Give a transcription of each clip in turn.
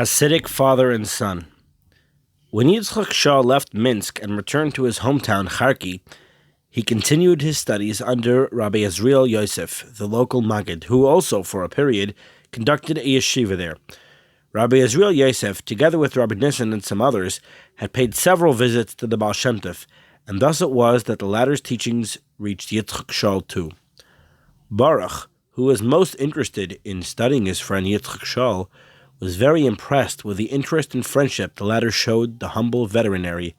Chasidic Father and Son. When Yitzchak Shah left Minsk and returned to his hometown Kharkiv, he continued his studies under Rabbi Yisrael Yosef, the local Maggid, who also, for a period, conducted a yeshiva there. Rabbi Yisrael Yosef, together with Rabbi Nissen and some others, had paid several visits to the Baal Shem Tov, and thus it was that the latter's teachings reached Yitzchak Shah too. Baruch, who was most interested in studying his friend Yitzchak Shah, was very impressed with the interest and friendship the latter showed the humble veterinary.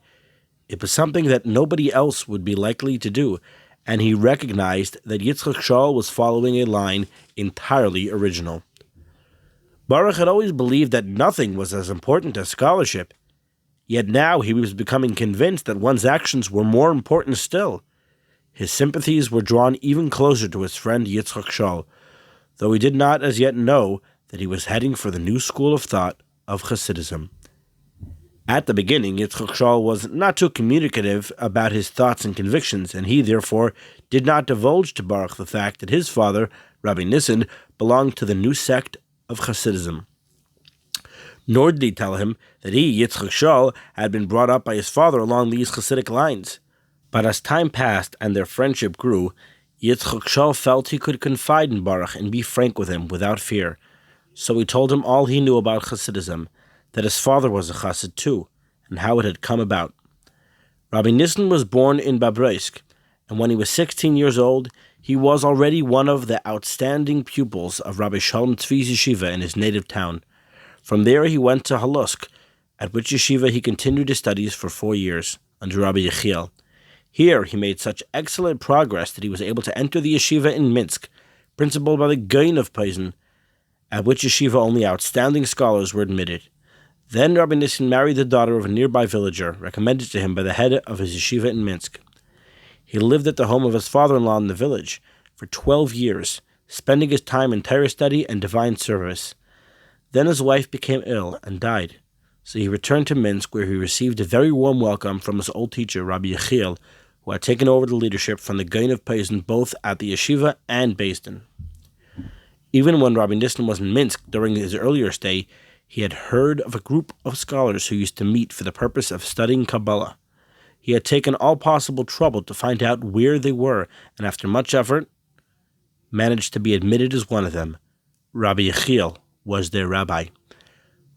It was something that nobody else would be likely to do, and he recognized that Yitzchak Shah was following a line entirely original. Baruch had always believed that nothing was as important as scholarship, yet now he was becoming convinced that one's actions were more important still. His sympathies were drawn even closer to his friend Yitzchak Shah, though he did not as yet know that he was heading for the new school of thought of Hasidism. At the beginning, Yitzchak Shah was not too communicative about his thoughts and convictions, and he, therefore, did not divulge to Baruch the fact that his father, Rabbi Nissen, belonged to the new sect of Hasidism. Nor did he tell him that he, Yitzchak Shah, had been brought up by his father along these Hasidic lines. But as time passed and their friendship grew, Yitzchak Shah felt he could confide in Baruch and be frank with him without fear. So he told him all he knew about Hasidism, that his father was a Chassid too, and how it had come about. Rabbi Nissen was born in Babroisk, and when he was 16 years old, he was already one of the outstanding pupils of Rabbi Shalom Tzvi's yeshiva in his native town. From there he went to Halusk, at which yeshiva he continued his studies for 4 years, under Rabbi Yechiel. Here he made such excellent progress that he was able to enter the yeshiva in Minsk, principal by the Gaon of Posen, at which yeshiva only outstanding scholars were admitted. Then Rabbi Nissen married the daughter of a nearby villager, recommended to him by the head of his yeshiva in Minsk. He lived at the home of his father-in-law in the village for 12 years, spending his time in Torah study and divine service. Then his wife became ill and died, so he returned to Minsk, where he received a very warm welcome from his old teacher, Rabbi Yechiel, who had taken over the leadership from the Gaon of Posen both at the yeshiva and Beis Din. Even when Rabbi Nissen was in Minsk during his earlier stay, he had heard of a group of scholars who used to meet for the purpose of studying Kabbalah. He had taken all possible trouble to find out where they were, and after much effort, managed to be admitted as one of them. Rabbi Yechiel was their rabbi.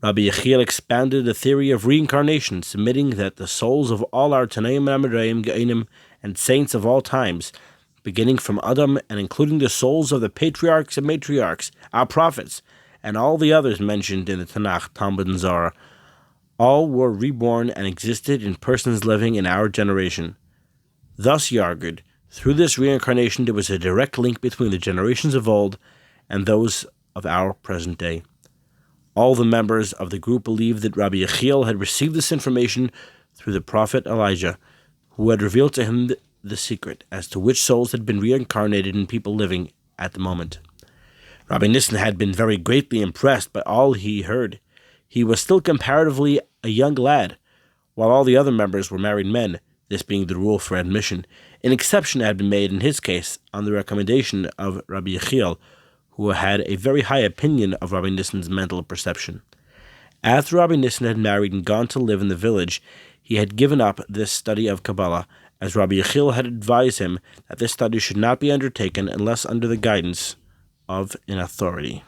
Rabbi Yechiel expounded the theory of reincarnation, submitting that the souls of all our Tanaim and Amoraim, Geonim, and saints of all times, beginning from Adam and including the souls of the patriarchs and matriarchs, our prophets, and all the others mentioned in the Tanakh, Talmud, and Zohar, all were reborn and existed in persons living in our generation. Thus, he argued, through this reincarnation there was a direct link between the generations of old and those of our present day. All the members of the group believed that Rabbi Yechiel had received this information through the prophet Elijah, who had revealed to him the secret as to which souls had been reincarnated in people living at the moment. Rabbi Nissen had been very greatly impressed by all he heard. He was still comparatively a young lad, while all the other members were married men, this being the rule for admission. An exception had been made in his case on the recommendation of Rabbi Yechiel, who had a very high opinion of Rabbi Nissen's mental perception. After Rabbi Nissen had married and gone to live in the village, he had given up this study of Kabbalah, as Rabbi Yechiel had advised him that this study should not be undertaken unless under the guidance of an authority.